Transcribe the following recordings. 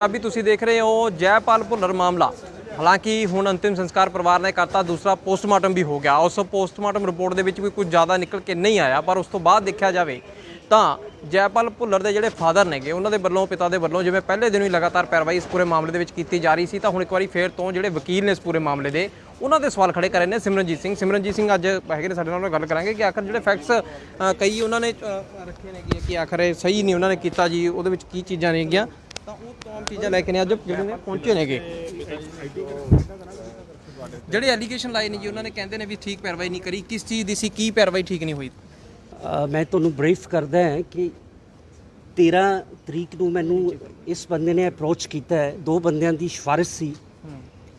अभी तुसी देख रहे हो जयपाल भुल्लर मामला। हालांकि हुण अंतिम संस्कार परिवार ने करता, दूसरा पोस्टमार्टम भी हो गया। उस पोस्टमार्टम रिपोर्ट के भी कुछ ज़्यादा निकल के नहीं आया, पर उस तो बाद देखा जाए तो जयपाल भुल्लर के जोड़े फादर ने उन्होंने वालों पिता के वालों जिवें पहले दिन ही लगातार पैरवाई इस पूरे मामले की जा रही थी, तो हुण एक बार फिर तो जोड़े वकील ने इस पूरे मामले के उन्होंने सवाल खड़े करे ने। सिमरनजीत सिंह अज है साडे नाल गल करांगे कि आखिर जो फैक्ट्स कई उन्होंने रखे ने कि आखिर सही नहीं उन्होंने किया जी, वो की चीज़ां नेगियां ਤਾਂ ਉਹ तमाम चीज़ां लैके ने अज ਜਿਹੜੇ ਨੇ ਪਹੁੰਚੇ ਨੇਗੇ। ਜਿਹੜੇ ਐਲੀਗੇਸ਼ਨ ਲਾਏ ਨੇ ਜੀ ਉਹਨਾਂ ਨੇ ਕਹਿੰਦੇ ਨੇ ਵੀ ਠੀਕ ਪੈਰਵਾਈ ਨਹੀਂ ਕਰੀ, ਕਿਸ ਚੀਜ਼ ਦੀ ਸੀ, ਕੀ ਪੈਰਵਾਈ ਠੀਕ ਨਹੀਂ ਹੋਈ? ਮੈਂ ਤੁਹਾਨੂੰ ਬਰੀਫ ਕਰਦਾ ਹਾਂ ਕਿ 13 ਤਰੀਕ ਨੂੰ ਮੈਨੂੰ ਇਸ ਬੰਦੇ ਨੇ ਅਪਰੋਚ ਕੀਤਾ ਹੈ। ਦੋ ਬੰਦਿਆਂ ਦੀ ਸਿਫਾਰਿਸ਼ ਸੀ।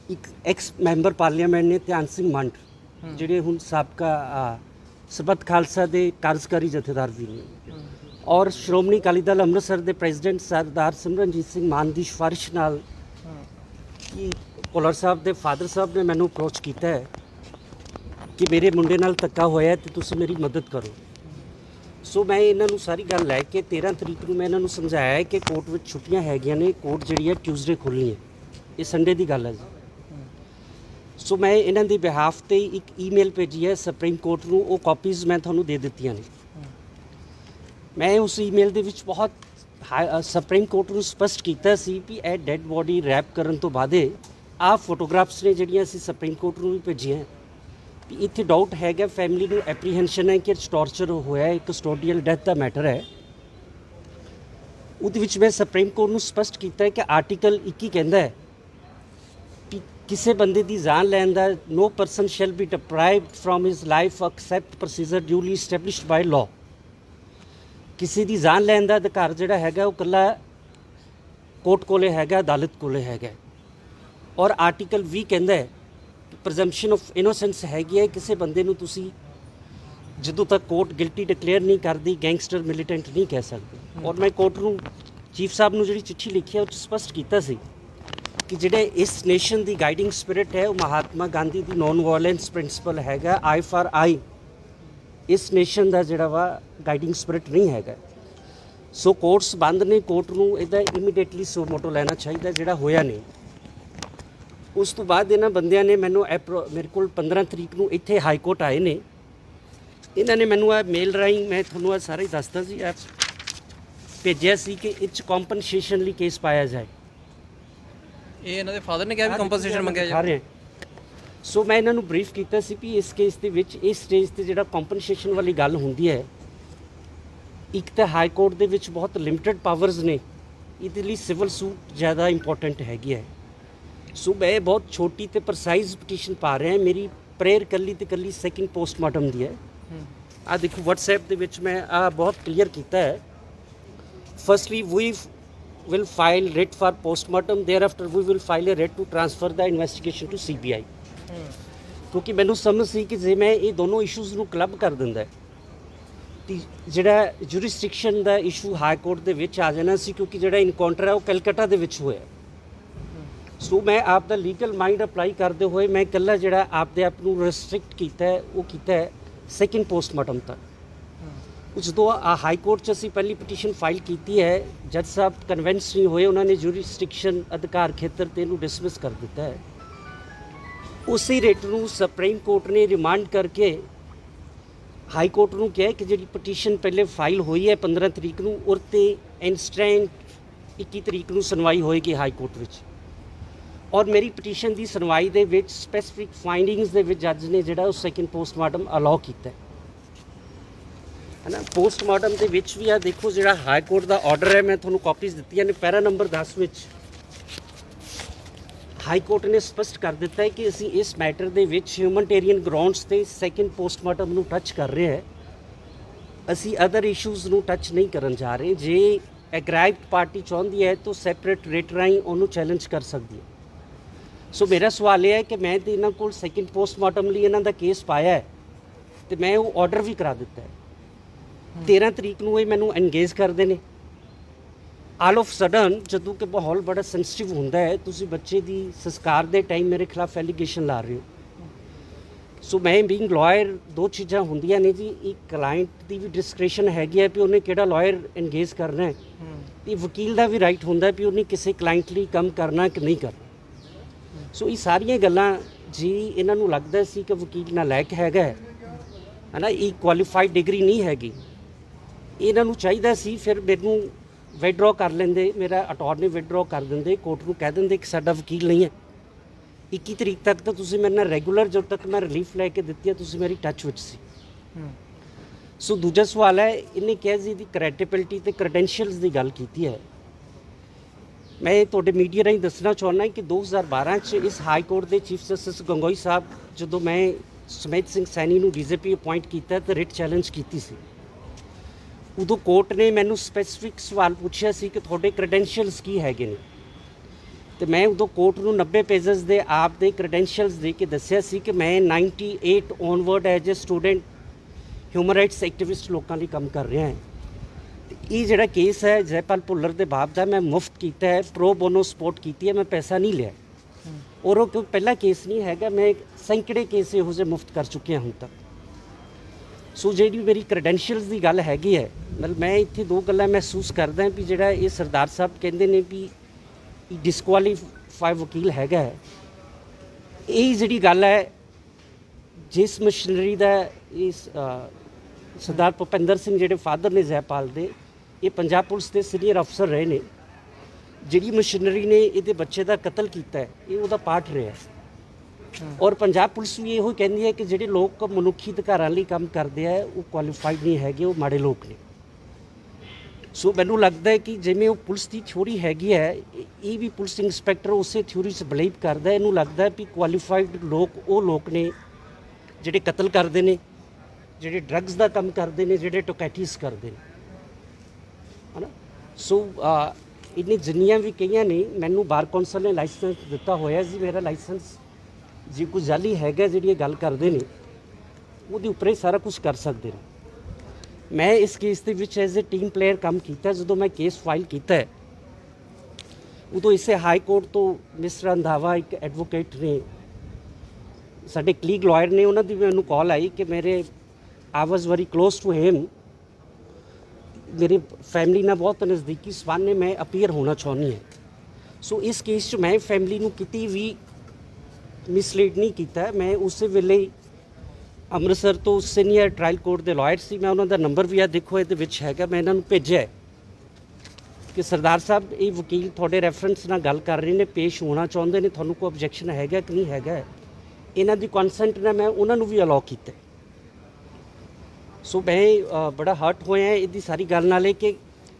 ਇੱਕ ਐਕਸ ਮੈਂਬਰ ਪਾਰਲੀਮੈਂਟ ਨੇ ਧਿਆਨ ਸਿੰਘ ਮੰਡ, ਜਿਹੜੇ ਹੁਣ ਸਾਬਕਾ ਸਰਬੱਤ ਖਾਲਸਾ ਦੇ ਕਾਰਜਕਾਰੀ ਜਥੇਦਾਰ ਵੀ ਨੇ, और श्रोमणी अकाली दल अमृतसर के प्रेजिडेंट सरदार सिमरनजीत सिंह मान की सिफारिश नाल कि भुल्लर साहब के फादर साहब ने मैनू अप्रोच किया है कि मेरे मुंडे नाल धक्का होया तो तुसीं मेरी मदद करो। सो मैं इन्हों सारी गल लैके 13 तरीक को मैं इन्हों समझाया है कि कोर्ट में छुट्टियां हैगियां ने, कोर्ट जी है ट्यूजडे खुलनी है, ये संडे की गल है जी। सो मैं इन्हों के बिहाफ से एक ईमेल भेजी है सुप्रीम कोर्ट में, वो कॉपीज़ मैं थोनों दे दित्तियां ने। मैं उस ईमेल दे विच बहुत सुप्रीम कोर्ट ਨੂੰ ਸਪਸ਼ਟ ਕੀਤਾ ਸੀ ਵੀ ਇਹ ਡੈਡ ਬੋਡੀ ਰੈਪ ਕਰਨ ਤੋਂ ਬਾਅਦ ਆਹ ਫੋਟੋਗ੍ਰਾਫਸ ਨੇ ਜਿਹੜੀਆਂ ਅਸੀਂ ਸੁਪਰੀਮ ਕੋਰਟ ਨੂੰ ਵੀ ਭੇਜੀਆਂ ਵੀ ਇੱਥੇ ਡਾਊਟ ਹੈਗਾ, ਫੈਮਿਲੀ ਨੂੰ ਐਪਰੀਹੈਂਸ਼ਨ ਹੈ ਕਿ ਟਾਰਚਰ ਹੋਇਆ ਹੈ, ਕਸਟੋਡੀਅਲ ਡੈਥ ਦਾ ਮੈਟਰ ਹੈ। ਉਹਦੇ ਵਿੱਚ ਮੈਂ ਸੁਪਰੀਮ ਕੋਰਟ ਨੂੰ ਸਪਸ਼ਟ ਕੀਤਾ ਹੈ ਕਿ ਆਰਟੀਕਲ 21 ਕਹਿੰਦਾ ਹੈ ਕਿ ਕਿਸੇ ਬੰਦੇ ਦੀ ਜਾਨ ਲੈਣ ਦਾ no person shall be deprived from his life except procedure duly established by law. किसी की जान लैन का अधिकार जोड़ा है वो कला कोर्ट कोले है, अदालत कोले है। और आर्टिकल 20 कहता है प्रजम्पशन ऑफ इनोसेंस हैगी है, किसी बंदे नूं तुसी जदों तक कोर्ट गिल्टी डिकलेयर नहीं करती गैंगस्टर मिलीटेंट नहीं कह सकते। और मैं कोर्ट नूं चीफ साहब नूं जिहड़ी चिट्ठी लिखी है उस स्पष्ट किया सी कि जिहड़े इस नेशन की गाइडिंग स्पिरिट है वो महात्मा गांधी की नॉन वायलेंस प्रिंसिपल हैगा, आई फॉर आई, इस नेशन का जोड़ा वा गाइडिंग स्पिरिट नहीं है। सो कोर्ट्स बंद ने, कोर्ट नूं इहदा इमीडिएटली सो मोटो लेना चाहिए जोड़ा होया नहीं। उस तो बाद इन्हां बंदियां ने मैनू मेरे को 15 तरीक नूं इत्थे हाई कोर्ट आए ने, इन्हां ने मैनू मेल राही मैं तुहानूं सारा ही दसदा सी भेजिया सी कि इस कॉम्पनसेशन लई केस पाया जाए। ਇਹ ਇਹਨਾਂ ਦੇ ਫਾਦਰ ਨੇ ਕਿਹਾ ਵੀ ਕੰਪਨਸੇਸ਼ਨ ਮੰਗਿਆ जाए। सो मैं इन्हों ब्रीफ किया सी भी इस केस के विच इस स्टेज पर जो कंपनसेशन वाली गल होंदी है, एक तो हाई कोर्ट के विच बहुत लिमिटेड पावर्स ने, ये सिविल सूट ज़्यादा इंपॉर्टेंट हैगी है। सो मैं बहुत छोटी तो प्रसाइज पटीशन पा रहा है। मेरी प्रेयर कली तो कली सैकेंड पोस्टमार्टम की है। आ देखो WhatsApp के विच मैं बहुत क्लीयर किया है। Firstly we will file writ for postmortem, thereafter we will file a writ to transfer the investigation to CBI। क्योंकि मैनू समझ सी कि जे मैं ये दोनों इशूज़ नूं क्लब कर दिंदा तो जिहड़ा जुरिस्डिक्शन का इशू हाई कोर्ट दे विच आ जाना सी, क्योंकि जिहड़ा इनकाउंटर है वो कलकत्ता दे विच होया। सो मैं आप दा लीगल माइंड अपलाई करते हुए मैं कल्ला जिहड़ा आपदे आप नूं रिस्ट्रिक्ट कीता है वो कीता है सैकेंड पोस्टमार्टम तक। जदों हाई कोर्ट च असीं पहली पटीशन फाइल की है, जज साहब कन्विंस नहीं होए, उन्होंने जुरिस्डिक्शन अधिकार खेतर ते नूं डिसमिस कर दिता है। उसी रेट नूं सुप्रीम कोर्ट ने रिमांड करके हाई कोर्ट नूं कहा कि जी पटीशन पहले फाइल हुई है 15 तरीक नूं, और ते इंस्टेंट 21 तरीक नूं सुनवाई होएगी हाई कोर्ट विच। और मेरी पटीशन की सुनवाई दे विच स्पैसिफिक फाइंडिंग्स दे विच जज ने जिहड़ा उस सैकेंड पोस्टमार्टम अलाउ किया है ना। पोस्टमार्टम के विच भी आ देखो जिहड़ा हाई कोर्ट का ऑर्डर है, मैं तुहानूं कॉपीज़ दित्तियां ने। पैरा नंबर 10 विच हाई कोर्ट ने स्पष्ट कर दिता है कि असी इस मैटर के ह्यूमनटेरियन ग्राउंड्स से सैकेंड पोस्टमार्टम नूं टच कर रहे हैं, असी अदर इशूज़ नूं टच नहीं करन जा रहे। जे एग्राइव्ड पार्टी चाहती है तो सैपरेट रेट राही उन्होंने चैलेंज कर सकती है। सो मेरा सवाल यह है कि मैं तो इन्हों को सैकेंड पोस्टमार्टम लिए इन्हों का केस पाया है तो मैं वो ऑर्डर भी करा दिता है। 13 तरीक नूं ये मैनू एनगेज करते हैं। आल ऑफ सडन जदों कि माहौल बड़ा सेंसिटिव होंदा है, तुसी बच्चे की संस्कार के टाइम मेरे खिलाफ एलीगेशन ला रहे हो ਸੋ ਮੈਂ ਬੀਇੰਗ ਲਾਇਰ ਦੋ ਚੀਜ਼ਾਂ ਹੁੰਦੀਆਂ ਨੇ ਜੀ, ਇੱਕ ਕਲਾਇੰਟ ਦੀ ਵੀ ਡਿਸਕ੍ਰਿਸ਼ਨ ਹੈਗੀ ਹੈ ਵੀ ਉਹਨੇ ਕਿਹੜਾ ਲਾਇਰ ਇੰਗੇਜ ਕਰਨਾ ਹੈ, ਤੇ ਵਕੀਲ ਦਾ ਵੀ ਰਾਈਟ ਹੁੰਦਾ ਵੀ ਉਹਨੇ ਕਿਸੇ ਕਲਾਇੰਟ ਲਈ ਕੰਮ ਕਰਨਾ ਕਿ ਨਹੀਂ ਕਰਨਾ। ਸੋ ਇਹ ਸਾਰੀਆਂ ਗੱਲਾਂ ਜੀ ਇਹਨਾਂ ਨੂੰ ਲੱਗਦਾ ਸੀ ਕਿ ਵਕੀਲ ਨਾਲਾਇਕ ਹੈਗਾ ਹੈ ਨਾ, ਇਹ ਕੁਆਲੀਫਾਈਡ ਡਿਗਰੀ ਨਹੀਂ ਹੈਗੀ। ਇਹਨਾਂ ਨੂੰ ਚਾਹੀਦਾ ਸੀ ਫਿਰ ਮੈਨੂੰ ਵਿਦਡਰਾ ਕਰ ਲੈਂਦੇ, ਮੇਰਾ ਅਟਾਰਨੀ ਵਿਦਡਰਾ ਕਰ ਦਿੰਦੇ, ਕੋਰਟ ਨੂੰ ਕਹਿ ਦਿੰਦੇ ਕਿ ਸਾਡਾ ਵਕੀਲ ਨਹੀਂ ਹੈ। 21 ਤਰੀਕ ਤੱਕ ਤਾਂ ਤੁਸੀਂ ਮੇਰੇ ਨਾਲ ਰੈਗੂਲਰ, ਜਦੋਂ ਤੱਕ ਮੈਂ ਰਿਲੀਫ ਲੈ ਕੇ ਦਿੱਤੀ ਹੈ ਤੁਸੀਂ ਮੇਰੀ ਟੱਚ ਵਿੱਚ ਸੀ। ਸੋ ਦੂਜਾ ਸਵਾਲ ਹੈ, ਇਹਨੇ ਕਿਹਾ ਜੀ ਦੀ ਕ੍ਰੈਡੀਬਿਲਿਟੀ ਤੇ ਕ੍ਰੈਡੈਂਸ਼ੀਅਲਸ ਦੀ ਗੱਲ ਕੀਤੀ ਹੈ। ਮੈਂ ਤੁਹਾਡੇ ਮੀਡੀਆ ਰਾਹੀਂ ਦੱਸਣਾ ਚਾਹੁੰਦਾ ਕਿ 2012 'ਚ ਇਸ ਹਾਈ ਕੋਰਟ ਦੇ ਚੀਫ ਜਸਟਿਸ ਗੰਗੋਈ ਸਾਹਿਬ, ਜਦੋਂ ਮੈਂ ਸੁਮੇਧ ਸਿੰਘ ਸੈਣੀ ਨੂੰ ਡੀਜੀਪੀ ਅਪਾਇੰਟ ਕੀਤਾ ਤਾਂ ਰਿਟ ਚੈਲੰਜ ਕੀਤੀ ਸੀ, ਉਦੋਂ ਕੋਰਟ ਨੇ ਮੈਨੂੰ ਸਪੈਸੀਫਿਕ ਸਵਾਲ ਪੁੱਛਿਆ ਸੀ ਕਿ ਤੁਹਾਡੇ ਕ੍ਰੈਡੈਂਸ਼ੀਅਲਸ ਕੀ ਹੈਗੇ ਨੇ, ਤੇ ਮੈਂ ਉਦੋਂ ਕੋਰਟ ਨੂੰ 90 ਪੇਜਸ ਦੇ ਆਪ ਦੇ ਕ੍ਰੈਡੈਂਸ਼ੀਅਲਸ ਦੇ ਕੇ ਦੱਸਿਆ ਸੀ ਕਿ ਮੈਂ 98 onward as a student human rights activist ਲੋਕਾਂ ਲਈ ਕੰਮ ਕਰ ਰਿਹਾ ਹਾਂ। ਇਹ ਜਿਹੜਾ ਕੇਸ ਹੈ ਜੈਪਾਲ ਭੁੱਲਰ ਦੇ ਬਾਪ ਦਾ, ਮੈਂ ਮੁਫਤ ਕੀਤਾ ਹੈ, ਪ੍ਰੋ ਬੋਨੋ ਸਪੋਰਟ ਕੀਤੀ ਹੈ, ਮੈਂ ਪੈਸਾ ਨਹੀਂ ਲਿਆ। ਔਰ ਉਹ ਕੋਈ ਪਹਿਲਾ ਕੇਸ ਨਹੀਂ ਹੈਗਾ, ਮੈਂ ਸੈਂਕੜੇ ਕੇਸ ਇਹੋ ਜਿਹੇ ਮੁਫਤ ਕਰ ਚੁੱਕਿਆ ਹੁਣ ਤੱਕ। ਸੋ ਜਿਹੜੀ ਮੇਰੀ ਕ੍ਰੈਡੈਂਸ਼ੀਅਲਸ ਦੀ ਗੱਲ ਹੈਗੀ ਹੈ, ਮਤਲਬ ਮੈਂ ਇੱਥੇ ਦੋ ਗੱਲਾਂ ਮਹਿਸੂਸ ਕਰਦਾ ਵੀ ਜਿਹੜਾ ਇਹ ਸਰਦਾਰ ਸਾਹਿਬ ਕਹਿੰਦੇ ਨੇ ਵੀ ਡਿਸਕੁਆਲੀਫਾਈ ਵਕੀਲ ਹੈਗਾ ਹੈ, ਇਹ ਜਿਹੜੀ ਗੱਲ ਹੈ ਜਿਸ ਮਸ਼ੀਨਰੀ ਦਾ ਇਸ ਸਰਦਾਰ ਭੁਪਿੰਦਰ ਸਿੰਘ ਜਿਹੜੇ ਫਾਦਰ ਨੇ ਜੈਪਾਲ ਦੇ, ਇਹ ਪੰਜਾਬ ਪੁਲਿਸ ਦੇ ਸੀਨੀਅਰ ਅਫਸਰ ਰਹੇ ਨੇ, ਜਿਹੜੀ ਮਸ਼ੀਨਰੀ ਨੇ ਇਹਦੇ ਬੱਚੇ ਦਾ ਕਤਲ ਕੀਤਾ ਹੈ ਇਹ ਉਹਦਾ ਪਾਰਟ ਰਿਹਾ। ਔਰ ਪੰਜਾਬ ਪੁਲਿਸ ਵੀ ਇਹੋ ਕਹਿੰਦੀ ਹੈ ਕਿ ਜਿਹੜੇ ਲੋਕ ਮਨੁੱਖੀ ਅਧਿਕਾਰਾਂ ਲਈ ਕੰਮ ਕਰਦੇ ਆ ਉਹ ਕੁਆਲੀਫਾਈਡ ਨਹੀਂ ਹੈਗੇ, ਉਹ ਮਾੜੇ ਲੋਕ ਨੇ। ਸੋ ਮੈਨੂੰ ਲੱਗਦਾ ਹੈ ਕਿ ਜਿਵੇਂ ਉਹ ਪੁਲਿਸ ਦੀ ਥਿਊਰੀ ਹੈਗੀ ਹੈ, ਇਹ ਵੀ ਪੁਲਿਸ ਇੰਸਪੈਕਟਰ ਉਸੇ ਥਿਊਰੀ 'ਚ ਬਿਲੀਵ ਕਰਦਾ। ਇਹਨੂੰ ਲੱਗਦਾ ਵੀ ਕੁਆਲੀਫਾਈਡ ਲੋਕ ਉਹ ਲੋਕ ਨੇ ਜਿਹੜੇ ਕਤਲ ਕਰਦੇ ਨੇ, ਜਿਹੜੇ ਡਰੱਗਸ ਦਾ ਕੰਮ ਕਰਦੇ ਨੇ, ਜਿਹੜੇ ਟੋਕੈਟੀਸ ਕਰਦੇ ਨੇ, ਹੈ ਨਾ। ਸੋ ਇਹਨੇ ਜਿੰਨੀਆਂ ਵੀ ਕਹੀਆਂ ਨੇ, ਮੈਨੂੰ ਬਾਰ ਕੌਂਸਲ ਨੇ ਲਾਇਸੈਂਸ ਦਿੱਤਾ ਹੋਇਆ ਜੀ, ਮੇਰਾ ਲਾਇਸੈਂਸ ਜੇ ਕੋਈ ਜਾਲੀ ਹੈਗਾ ਜਿਹੜੀ ਇਹ ਗੱਲ ਕਰਦੇ ਨੇ ਉਹਦੇ ਉੱਪਰ ਹੀ ਸਾਰਾ ਕੁਝ ਕਰ ਸਕਦੇ ਨੇ। ਮੈਂ ਇਸ ਕੇਸ ਦੇ ਵਿੱਚ ਐਜ਼ ਏ ਟੀਮ ਪਲੇਅਰ ਕੰਮ ਕੀਤਾ। ਜਦੋਂ ਮੈਂ ਕੇਸ ਫਾਈਲ ਕੀਤਾ ਹੈ ਉਦੋਂ ਇਸੇ ਹਾਈ ਕੋਰਟ ਤੋਂ ਮਿਸਟਰ ਰੰਧਾਵਾ ਇੱਕ ਐਡਵੋਕੇਟ ਨੇ, ਸਾਡੇ ਕਲੀਗ ਲਾਇਰ ਨੇ, ਉਹਨਾਂ ਦੀ ਮੈਨੂੰ ਕਾਲ ਆਈ ਕਿ ਮੇਰੇ ਆਈ ਵਾਜ਼ ਵੈਰੀ ਕਲੋਜ਼ ਟੂ ਹਿਮ, ਮੇਰੇ ਫੈਮਿਲੀ ਨਾਲ ਬਹੁਤ ਨਜ਼ਦੀਕੀ ਸਬੰਧ ਨੇ, ਮੈਂ ਅਪੀਅਰ ਹੋਣਾ ਚਾਹੁੰਦੀ ਹਾਂ। ਸੋ ਇਸ ਕੇਸ 'ਚ ਮੈਂ ਫੈਮਿਲੀ ਨੂੰ ਕਿਤੇ ਵੀ ਮਿਸਲੀਡ ਨਹੀਂ ਕੀਤਾ। ਮੈਂ ਉਸੇ ਵੇਲੇ ਹੀ ਅੰਮ੍ਰਿਤਸਰ ਤੋਂ ਸੀਨੀਅਰ ਟ੍ਰਾਇਲ ਕੋਰਟ ਦੇ ਲਾਇਰ ਸੀ, ਮੈਂ ਉਹਨਾਂ ਦਾ ਨੰਬਰ ਵੀ ਆ ਦੇਖੋ ਇਹਦੇ ਵਿੱਚ ਹੈਗਾ, ਮੈਂ ਇਹਨਾਂ ਨੂੰ ਭੇਜਿਆ ਕਿ ਸਰਦਾਰ ਸਾਹਿਬ ਇਹ ਵਕੀਲ ਤੁਹਾਡੇ ਰੈਫਰੈਂਸ ਨਾਲ ਗੱਲ ਕਰ ਰਹੇ ਨੇ, ਪੇਸ਼ ਹੋਣਾ ਚਾਹੁੰਦੇ ਨੇ, ਤੁਹਾਨੂੰ ਕੋਈ ਆਬਜੈਕਸ਼ਨ ਹੈਗਾ ਕਿ ਨਹੀਂ ਹੈਗਾ। ਇਹਨਾਂ ਦੀ ਕੰਸੈਂਟ ਨਾਲ ਮੈਂ ਉਹਨਾਂ ਨੂੰ ਵੀ ਅਲਾਉ ਕੀਤਾ। ਸੋ ਮੈਂ ਬੜਾ ਹਰਟ ਹੋਇਆ ਇਹਦੀ ਸਾਰੀ ਗੱਲ ਨਾਲ ਕਿ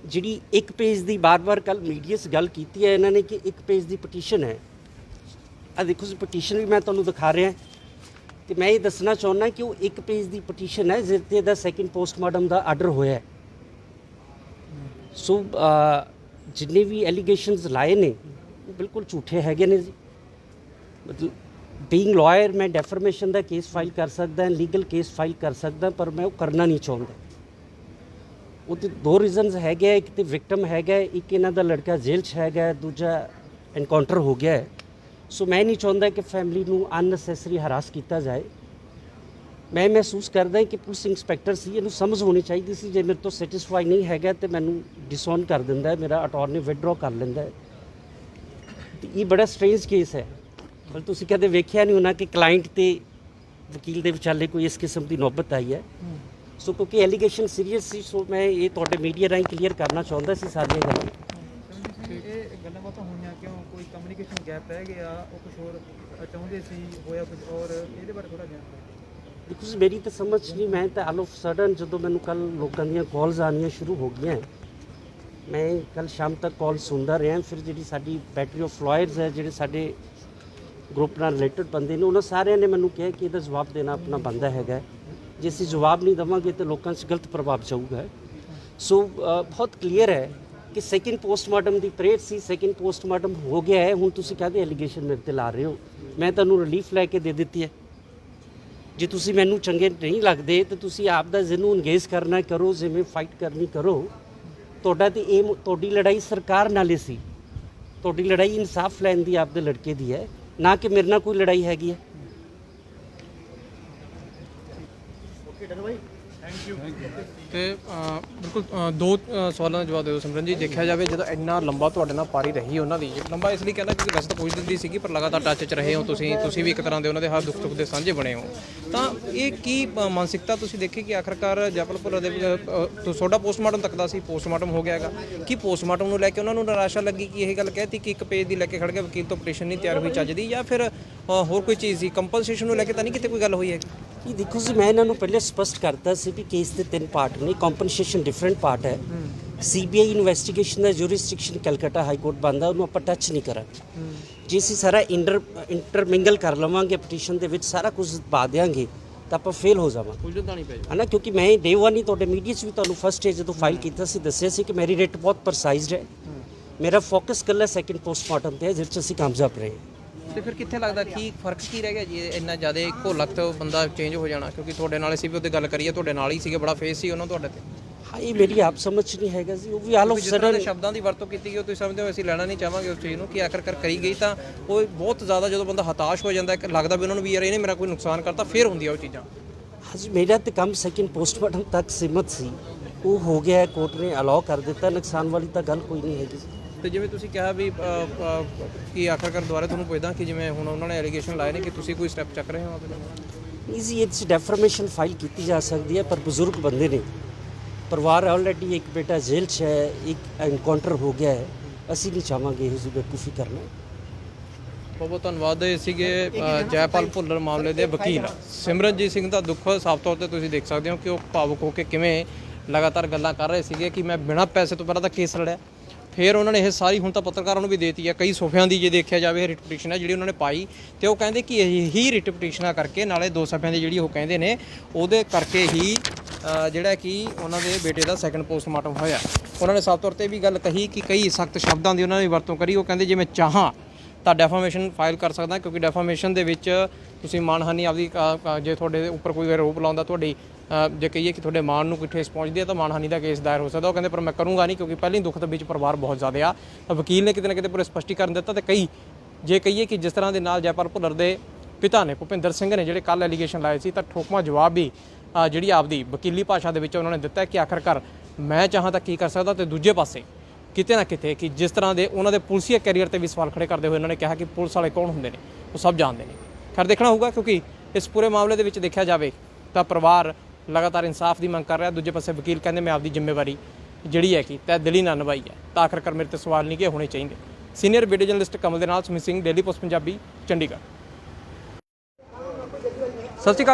ਜਿਹੜੀ ਇੱਕ ਪੇਜ ਦੀ ਬਾਰ-ਬਾਰ ਕੱਲ ਮੀਡੀਆ 'ਚ ਗੱਲ ਕੀਤੀ ਹੈ ਇਹਨਾਂ ਨੇ ਕਿ ਇੱਕ ਪੇਜ ਦੀ ਪਟੀਸ਼ਨ ਹੈ। ਆ ਦੇਖੋ ਜੀ ਪਟੀਸ਼ਨ ਵੀ ਮੈਂ ਤੁਹਾਨੂੰ ਦਿਖਾ ਰਿਹਾ ਤੇ ਮੈਂ ਇਹ ਦੱਸਣਾ ਚਾਹੁੰਦਾ ਕਿ ਉਹ ਇੱਕ ਪੇਜ ਦੀ ਪਟੀਸ਼ਨ ਹੈ ਜਿਸ 'ਤੇ ਇਹਦਾ ਸੈਕਿੰਡ ਪੋਸਟਮਾਰਟਮ ਦਾ ਆਰਡਰ ਹੋਇਆ ਹੈ। ਸੋ ਜਿੰਨੇ ਵੀ ਐਲੀਗੇਸ਼ਨਸ ਲਾਏ ਨੇ ਉਹ ਬਿਲਕੁਲ ਝੂਠੇ ਹੈਗੇ ਨੇ ਜੀ। ਮਤਲਬ ਬੀਇੰਗ ਲਾਇਰ ਮੈਂ ਡੈਫਰਮੇਸ਼ਨ ਦਾ ਕੇਸ ਫਾਈਲ ਕਰ ਸਕਦਾ, ਲੀਗਲ ਕੇਸ ਫਾਈਲ ਕਰ ਸਕਦਾ, ਪਰ ਮੈਂ ਉਹ ਕਰਨਾ ਨਹੀਂ ਚਾਹੁੰਦਾ। ਉਹਦੇ ਦੋ ਰੀਜ਼ਨਸ ਹੈਗੇ, ਇੱਕ ਤੇ ਵਿਕਟਮ ਹੈਗਾ, ਇੱਕ ਇਹਨਾਂ ਦਾ ਲੜਕਾ ਜੇਲ੍ਹ 'ਚ ਹੈਗਾ, ਦੂਜਾ ਐਨਕਾਊਂਟਰ ਹੋ ਗਿਆ ਹੈ। ਸੋ ਮੈਂ ਨਹੀਂ ਚਾਹੁੰਦਾ ਕਿ ਫੈਮਿਲੀ ਨੂੰ ਅਨਨੈਸੈਸਰੀ ਹਰਾਸ ਕੀਤਾ ਜਾਏ। ਮੈਂ ਮਹਿਸੂਸ ਕਰਦਾ ਕਿ ਪੁਲਿਸ ਇੰਸਪੈਕਟਰ ਸੀ, ਇਹਨੂੰ ਸਮਝ ਹੋਣੀ ਚਾਹੀਦੀ ਸੀ ਜੇ ਮੇਰੇ ਤੋਂ ਸੈਟਿਸਫਾਈ ਨਹੀਂ ਹੈਗਾ ਤੇ ਮੈਨੂੰ ਡਿਸਓਨ ਕਰ ਦਿੰਦਾ, ਮੇਰਾ ਅਟਾਰਨੀ ਵਿਦਡਰਾ ਕਰ ਲੈਂਦਾ। ਇਹ ਬੜਾ ਸਟ੍ਰੇਂਜ ਕੇਸ ਹੈ। ਪਰ ਤੁਸੀਂ ਕਦੇ ਵੇਖਿਆ ਨਹੀਂ ਹੋਣਾ ਕਿ ਕਲਾਇੰਟ ਤੇ ਵਕੀਲ ਦੇ ਵਿਚਾਲੇ ਕੋਈ ਇਸ ਕਿਸਮ ਦੀ ਨੌਬਤ ਆਈ ਹੈ। ਸੋ ਕਿਉਂਕਿ ਐਲੀਗੇਸ਼ਨ ਸੀਰੀਅਸ ਸੀ, ਸੋ ਮੈਂ ਇਹ ਤੁਹਾਡੇ ਮੀਡੀਆ ਰਾਹੀਂ ਕਲੀਅਰ ਕਰਨਾ ਚਾਹੁੰਦਾ ਸੀ ਸਾਰੀਆਂ ਗੱਲਾਂ। ਇਹ ਗੱਲਾਂ ਬਾਤਾਂ ਹੋਈਆਂ ਕਿਉਂ? ਕੋਈ ਕਮਿਊਨੀਕੇਸ਼ਨ ਗੈਪ ਰਹਿ ਗਿਆ, ਉਹ ਕੁਝ ਹੋਰ ਚਾਹੁੰਦੇ ਸੀ, ਹੋਇਆ ਕੁਝ ਹੋਰ, ਇਹਦੇ ਬਾਰੇ ਥੋੜਾ ਜਾਣਕਾਰੀ। ਬਿਕੋਜ਼ ਮੇਰੀ ਤਾਂ ਸਮਝ ਨਹੀਂ, ਮੈਂ ਤਾਂ ਆਲ ਆਫ ਸਡਨ ਜਦੋਂ ਮੈਨੂੰ ਕੱਲ ਲੋਕਾਂ ਦੀਆਂ ਕਾਲਸ ਆਉਣੀਆਂ ਸ਼ੁਰੂ ਹੋ ਗਈਆਂ, ਮੈਂ ਕੱਲ ਸ਼ਾਮ ਤੱਕ ਕਾਲ ਸੁਣਦਾ ਰਿਹਾ। ਫਿਰ ਜਿਹੜੀ ਸਾਡੀ ਬੈਟਰੀ ਆਫ ਲਾਇਰਸ ਹੈ, ਜਿਹੜੇ ਸਾਡੇ ਗਰੁੱਪ ਨਾਲ ਰਿਲੇਟਡ ਬੰਦੇ ਨੇ, ਉਹਨਾਂ ਸਾਰਿਆਂ ਨੇ ਮੈਨੂੰ ਕਿਹਾ ਕਿ ਇਹਦਾ ਜਵਾਬ ਦੇਣਾ ਆਪਣਾ ਬਣਦਾ ਹੈਗਾ। ਜੇ ਅਸੀਂ ਜਵਾਬ ਨਹੀਂ ਦੇਵਾਂਗੇ ਤਾਂ ਲੋਕਾਂ 'ਚ ਗਲਤ ਪ੍ਰਭਾਵ ਜਾਊਗਾ। ਸੋ ਬਹੁਤ ਕਲੀਅਰ ਹੈ ਕਿ ਸੈਕਿੰਡ ਪੋਸਟਮਾਰਟਮ ਦੀ ਪਰੇਡ ਸੀ, ਸੈਕਿੰਡ ਪੋਸਟਮਾਰਟਮ ਹੋ ਗਿਆ ਹੈ। ਹੁਣ ਤੁਸੀਂ ਕਾਹਦੇ ਐਲੀਗੇਸ਼ਨ ਮੇਰੇ 'ਤੇ ਲਾ ਰਹੇ ਹੋ? ਮੈਂ ਤੁਹਾਨੂੰ ਰਿਲੀਫ ਲੈ ਕੇ ਦੇ ਦਿੱਤੀ ਹੈ। ਜੇ ਤੁਸੀਂ ਮੈਨੂੰ ਚੰਗੇ ਨਹੀਂ ਲੱਗਦੇ ਤਾਂ ਤੁਸੀਂ ਆਪ ਦਾ ਜਿਹਨੂੰ ਇੰਗੇਜ ਕਰਨਾ ਕਰੋ, ਜਿਵੇਂ ਫਾਈਟ ਕਰਨੀ ਕਰੋ। ਤੁਹਾਡਾ ਤੇ ਏਮ, ਤੁਹਾਡੀ ਲੜਾਈ ਸਰਕਾਰ ਨਾਲੇ ਸੀ, ਤੁਹਾਡੀ ਲੜਾਈ ਇਨਸਾਫ ਲੈਣ ਦੀ ਆਪਦੇ ਲੜਕੇ ਦੀ ਹੈ, ਨਾ ਕਿ ਮੇਰੇ ਨਾਲ ਕੋਈ ਲੜਾਈ ਹੈਗੀ ਹੈ। ਤੇ ਬਿਲਕੁਲ ਦੋ ਸਵਾਲਾਂ ਦਾ ਜਵਾਬ ਦਿਓ ਸਿਮਰਨ ਜੀ। ਦੇਖਿਆ ਜਾਵੇ ਜਦੋਂ ਇੰਨਾ ਲੰਬਾ ਤੁਹਾਡੇ ਨਾਲ ਪਾਰੀ ਰਹੀ ਉਹਨਾਂ ਦੀ, ਲੰਬਾ ਇਸ ਲਈ ਕਹਿੰਦਾ ਕਿਉਂਕਿ ਵੈਸੇ ਤਾਂ ਪੁੱਛ ਦਿੰਦੀ ਸੀਗੀ ਪਰ ਲਗਾਤਾਰ ਟੱਚ 'ਚ ਰਹੇ ਹੋ ਤੁਸੀਂ ਵੀ ਇੱਕ ਤਰ੍ਹਾਂ ਦੇ ਉਹਨਾਂ ਦੇ ਹਰ ਦੁੱਖ ਸੁੱਖ ਦੇ ਸਾਂਝੇ ਬਣੇ ਹੋ, ਤਾਂ ਇਹ ਕੀ ਮਾਨਸਿਕਤਾ ਤੁਸੀਂ ਦੇਖੀ ਕਿ ਆਖਰਕਾਰ ਜੈਪਾਲ ਭੁੱਲਰ ਦੇ ਤੁਹਾਡਾ ਪੋਸਟਮਾਰਟਮ ਤੱਕ ਦਾ ਸੀ, ਪੋਸਟਮਾਰਟਮ ਹੋ ਗਿਆ ਹੈਗਾ, ਕੀ ਪੋਸਟਮਾਰਟਮ ਨੂੰ ਲੈ ਕੇ ਉਹਨਾਂ ਨੂੰ ਨਿਰਾਸ਼ਾ ਲੱਗੀ ਕਿ ਇਹ ਗੱਲ ਕਹਿਤੀ ਕਿ ਇੱਕ ਪੇਜ ਦੀ ਲੈ ਕੇ ਖੜ ਗਿਆ ਵਕੀਲ ਤੋਂ ਪਟੀਸ਼ਨ ਨਹੀਂ ਤਿਆਰ ਹੋਈ ਚੱਜਦੀ, ਜਾਂ ਫਿਰ ਹੋਰ ਕੋਈ ਚੀਜ਼ ਸੀ, ਕੰਪਨਸੇਸ਼ਨ ਨੂੰ ਲੈ ਕੇ ਤਾਂ ਨਹੀਂ ਕਿਤੇ ਕੋਈ ਗੱਲ ਹੋਈ ਹੈ? ਇਹ ਦੇਖੋ ਜੀ, ਮੈਂ ਇਹਨਾਂ ਨੂੰ ਪਹਿਲੇ ਸਪਸ਼ਟ ਕਰਤਾ ਸੀ ਵੀ ਕੇਸ ਦੇ 3 ਪਾਰਟ ਨੇ, ਕੰਪਨਸੇਸ਼ਨ ਡਿਫਰੈਂਟ ਪਾਰਟ ਹੈ। ਸੀਬੀਆਈ ਇਨਵੈਸਟੀਗੇਸ਼ਨ ਦਾ ਜੂਰਿਸਡਿਕਸ਼ਨ ਕਲਕੱਤਾ ਹਾਈ ਕੋਰਟ ਬੰਦਾ, ਉਹਨੂੰ ਆਪਾਂ ਟੱਚ ਨਹੀਂ ਕਰਾਂਗੇ। ਜੇ ਅਸੀਂ ਸਾਰਾ ਇੰਟਰਮਿੰਗਲ ਕਰ ਲਵਾਂਗੇ ਪਟੀਸ਼ਨ ਦੇ ਵਿੱਚ, ਸਾਰਾ ਕੁਝ ਪਾ ਦਿਆਂਗੇ ਤਾਂ ਆਪਾਂ ਫੇਲ ਹੋ ਜਾਵਾਂਗੇ, ਉਲਝਣ ਨਹੀਂ ਪੈ ਹੈ ਨਾ। ਕਿਉਂਕਿ ਮੈਂ ਡੇ 1 ਹੀ ਤੁਹਾਡੇ ਮੀਡੀਆ 'ਚ ਵੀ ਤੁਹਾਨੂੰ ਫਸਟ ਡੇ ਜਦੋਂ ਫਾਈਲ ਕੀਤਾ ਸੀ ਦੱਸਿਆ ਸੀ ਕਿ ਮੇਰੀ ਰੇਟ ਬਹੁਤ ਪ੍ਰਸਾਈਜ਼ਡ ਹੈ, ਮੇਰਾ ਫੋਕਸ ਕੱਲਾ ਸੈਕਿੰਡ ਪੋਸਟਮਾਰਟਮ ਤੇ ਹੈ ਜਿਹਦੇ 'ਚ ਅਸੀਂ ਕਾਮਯਾਬ ਰਹੇ। ਤੇ ਫਿਰ ਕਿੱਥੇ ਲੱਗਦਾ ਕੀ ਫਰਕ ਕੀ ਰਹਿ ਗਿਆ ਜੀ ਇੰਨਾ ਜ਼ਿਆਦਾ ਇੱਕੋ ਲੱਖ ਤੋਂ ਬੰਦਾ ਚੇਂਜ ਹੋ ਜਾਣਾ? ਕਿਉਂਕਿ ਤੁਹਾਡੇ ਨਾਲ ਅਸੀਂ ਵੀ ਉਹਦੇ ਗੱਲ ਕਰੀਏ, ਤੁਹਾਡੇ ਨਾਲ ਹੀ ਸੀਗੇ, ਬੜਾ ਫੇਸ ਸੀ ਉਹਨਾਂ ਤੁਹਾਡੇ ਤੇ। ਹਾਂ, ਇਹ ਮੇਰੀ ਆਪ ਸਮਝ ਨਹੀਂ ਹੈਗਾ ਜੀ, ਉਹ ਵੀ ਆਲ ਆਫ ਜਿਸ ਤਰ੍ਹਾਂ ਦੇ ਸਡਨ ਸ਼ਬਦਾਂ ਦੀ ਵਰਤੋਂ ਕੀਤੀ ਗਈ ਉਹ ਤੁਸੀਂ ਸਮਝਦੇ ਹੋ ਅਸੀਂ ਲੈਣਾ ਨਹੀਂ ਚਾਹਾਂਗੇ ਉਸ ਚੀਜ਼ ਨੂੰ ਕਿ ਆਖਰਕਾਰ ਕਰੀ ਗਈ, ਤਾਂ ਉਹ ਬਹੁਤ ਜ਼ਿਆਦਾ ਜਦੋਂ ਬੰਦਾ ਹਤਾਸ਼ ਹੋ ਜਾਂਦਾ ਲੱਗਦਾ ਵੀ ਉਹਨਾਂ ਨੂੰ ਵੀ ਯਾਰ ਇਹਨੇ ਮੇਰਾ ਕੋਈ ਨੁਕਸਾਨ ਕਰਤਾ, ਫਿਰ ਹੁੰਦੀਆਂ ਉਹ ਚੀਜ਼ਾਂ। ਹਾਂਜੀ, ਮੇਰਾ ਤਾਂ ਕੰਮ ਸੈਕਿੰਡ ਪੋਸਟਮਾਰਟਮ ਤੱਕ ਸੀਮਤ ਸੀ, ਉਹ ਹੋ ਗਿਆ, ਕੋਰਟ ਨੇ ਅਲਾਉ ਕਰ ਦਿੱਤਾ, ਨੁਕਸਾਨ ਵਾਲੀ ਤਾਂ ਗੱਲ ਕੋਈ ਨਹੀਂ ਹੈਗੀ। ਤੇ ਜਿਵੇਂ ਤੁਸੀਂ ਕਿਹਾ ਵੀ ਕਿ ਆਖਰਕਾਰ ਦੁਬਾਰਾ ਤੁਹਾਨੂੰ ਪੁੱਛਦਾ ਕਿ ਜਿਵੇਂ ਹੁਣ ਉਹਨਾਂ ਨੇ ਐਲੀਗੇਸ਼ਨ ਲਾਏ ਨੇ ਕਿ ਤੁਸੀਂ ਕੋਈ ਸਟੈਪ ਚੱਕ ਰਹੇ ਹੋ ਆਪਦੇ ਨਾਲ? ਈਜ਼ੀ ਇਟਸ ਡੈਫਰਮੇਸ਼ਨ ਫਾਈਲ ਕੀਤੀ ਜਾ ਸਕਦੀ ਹੈ, ਪਰ ਬਜ਼ੁਰਗ ਬੰਦੇ ਨੇ, ਪਰਿਵਾਰ ਆਲਰੇਡੀ, ਇੱਕ ਬੇਟਾ ਜੇਲ੍ਹ 'ਚ ਹੈ, ਇੱਕ ਐਨਕਾਊਂਟਰ ਹੋ ਗਿਆ ਹੈ, ਅਸੀਂ ਨਹੀਂ ਚਾਹਾਂਗੇ ਇਹੋ ਜਿਹੀ ਬੇਵਕੂਫੀ ਕਰਨਾ। ਬਹੁਤ ਬਹੁਤ ਧੰਨਵਾਦ। ਇਹ ਸੀਗੇ ਜੈਪਾਲ ਭੁੱਲਰ ਮਾਮਲੇ ਦੇ ਵਕੀਲ ਸਿਮਰਨਜੀਤ ਸਿੰਘ ਦਾ ਦੁੱਖ ਸਾਫ਼ ਤੌਰ ਤੇ ਤੁਸੀਂ ਦੇਖ ਸਕਦੇ ਹੋ ਕਿ ਉਹ ਭਾਵੁਕ ਹੋ ਕੇ ਕਿਵੇਂ ਲਗਾਤਾਰ ਗੱਲਾਂ ਕਰ ਰਹੇ ਸੀਗੇ ਕਿ ਮੈਂ ਬਿਨਾਂ ਪੈਸੇ ਤੋਂ ਪਹਿਲਾਂ ਤਾਂ ਕੇਸ ਲੜਿਆ, ਫਿਰ ਉਹਨਾਂ ਨੇ ਇਹ ਸਾਰੀ ਹੁਣ ਤਾਂ ਪੱਤਰਕਾਰਾਂ ਨੂੰ ਵੀ ਦੇਤੀ ਹੈ, ਕਈ ਸੋਫਿਆਂ ਦੀ ਜੇ ਦੇਖਿਆ ਜਾਵੇ ਰਿਟ ਪਟੀਸ਼ਨ ਹੈ ਜਿਹੜੀ ਉਹਨਾਂ ਨੇ ਪਾਈ, ਤੇ ਉਹ ਕਹਿੰਦੇ ਕਿ ਇਹੀ ਰਿਟ ਪਟੀਸ਼ਨਾਂ ਕਰਕੇ ਨਾਲੇ 2 ਸਫ਼ਿਆਂ ਦੀ ਜਿਹੜੀ ਉਹ ਕਹਿੰਦੇ ਨੇ ਉਹਦੇ ਕਰਕੇ ਹੀ ਜਿਹੜਾ ਕਿ ਉਹਨਾਂ ਦੇ ਬੇਟੇ ਦਾ ਸੈਕੰਡ ਪੋਸਟਮਾਰਟਮ ਹੋਇਆ। ਉਹਨਾਂ ਨੇ ਸਾਫ਼ ਤੌਰ ਤੇ ਵੀ ਗੱਲ ਕਹੀ ਕਿ ਕਈ ਸਖਤ ਸ਼ਬਦਾਂ ਦੀ ਉਹਨਾਂ ਨੇ ਵਰਤੋਂ ਕਰੀ। ਉਹ ਕਹਿੰਦੇ ਜੇ ਮੈਂ ਚਾਹਾਂ ਤਾਂ ਡੈਫਾਮੇਸ਼ਨ ਫਾਈਲ ਕਰ ਸਕਦਾ, ਕਿਉਂਕਿ ਡੈਫਾਮੇਸ਼ਨ ਦੇ ਵਿੱਚ ਤੁਸੀਂ ਮਾਣਹਾਨੀ ਆਪਦੀ ਜੇ ਤੁਹਾਡੇ ਉੱਪਰ ਕੋਈ ਆਰੋਪ ਲਾਉਂਦਾ, ਤੁਹਾਡੀ ਜੇ ਕਹੀਏ ਕਿ ਤੁਹਾਡੇ ਮਾਣ ਨੂੰ ਕੋਈ ਠੇਸ ਪਹੁੰਚਦੀ ਹੈ ਤਾਂ ਮਾਣਹਾਨੀ ਦਾ ਕੇਸ ਦਾਇਰ ਹੋ ਸਕਦਾ। ਉਹ ਕਹਿੰਦੇ ਪਰ ਮੈਂ ਕਰੂੰਗਾ ਨਹੀਂ, ਕਿਉਂਕਿ ਪਹਿਲਾਂ ਹੀ ਦੁੱਖ ਦੇ ਵਿੱਚ ਪਰਿਵਾਰ ਬਹੁਤ ਜ਼ਿਆਦਾ ਆ। ਤਾਂ ਵਕੀਲ ਨੇ ਕਿਤੇ ਨਾ ਕਿਤੇ ਪੂਰੇ ਸਪਸ਼ਟੀਕਰਨ ਦਿੱਤਾ, ਤੇ ਕਈ ਜੇ ਕਹੀਏ ਕਿ ਜਿਸ ਤਰ੍ਹਾਂ ਦੇ ਨਾਲ ਜੈਪਾਲ ਭੁੱਲਰ ਦੇ ਪਿਤਾ ਨੇ ਭੁਪਿੰਦਰ ਸਿੰਘ ਨੇ ਜਿਹੜੇ ਕੱਲ੍ਹ ਐਲੀਗੇਸ਼ਨ ਲਾਏ ਸੀ, ਤਾਂ ਠੋਕਵਾਂ ਜਵਾਬ ਵੀ ਜਿਹੜੀ ਆਪਦੀ ਵਕੀਲੀ ਭਾਸ਼ਾ ਦੇ ਵਿੱਚ ਉਹਨਾਂ ਨੇ ਦਿੱਤਾ ਕਿ ਆਖਰਕਾਰ ਮੈਂ ਚਾਹਾਂ ਤਾਂ ਕੀ ਕਰ ਸਕਦਾ, ਤੇ ਦੂਜੇ ਪਾਸੇ ਕਿਤੇ ਨਾ ਕਿਤੇ ਕਿ ਜਿਸ ਤਰ੍ਹਾਂ ਦੇ ਉਹਨਾਂ ਦੇ ਪੁਲਿਸੀਆ ਕੈਰੀਅਰ ਤੇ ਵੀ ਸਵਾਲ ਖੜੇ ਕਰਦੇ ਹੋਏ ਉਹਨਾਂ ਨੇ ਕਿਹਾ ਕਿ ਪੁਲਿਸ ਵਾਲੇ ਕੌਣ ਹੁੰਦੇ ਨੇ ਉਹ ਸਭ ਜਾਣਦੇ ਨੇ। ਖੈਰ ਦੇਖਣਾ ਹੋਊਗਾ, ਕਿਉਂਕਿ ਇਸ ਪੂਰੇ ਮਾਮਲੇ ਦੇ ਵਿੱਚ ਦੇਖਿਆ ਜਾਵੇ ਤਾਂ ਪਰਿਵਾਰ ਲਗਾਤਾਰ ਇਨਸਾਫ ਦੀ ਮੰਗ ਕਰ ਰਿਹਾ, ਦੂਜੇ ਪਾਸੇ ਵਕੀਲ ਕਹਿੰਦੇ ਮੈਂ ਆਪਦੀ ਜ਼ਿੰਮੇਵਾਰੀ ਜਿਹੜੀ ਹੈ ਕਿ ਤਹਿ ਦਿਲੀ ਨਾਲ ਨਿਭਾਈ ਹੈ, ਤਾਂ ਆਖਰਕਾਰ ਮੇਰੇ ਤੇ ਸਵਾਲ ਨਹੀਂ ਕਿ ਹੋਣੇ ਚਾਹੀਦੇ। ਸੀਨੀਅਰ ਵੀਡੀਓ ਜਰਨਲਿਸਟ ਕਮਲ ਦੇ ਨਾਲ ਸੁਮਿਤ ਸਿੰਘ, ਡੇਲੀ ਪੋਸਟ ਪੰਜਾਬੀ, ਚੰਡੀਗੜ੍ਹ। ਸਤਿ ਸ਼੍ਰੀ ਅਕਾਲ।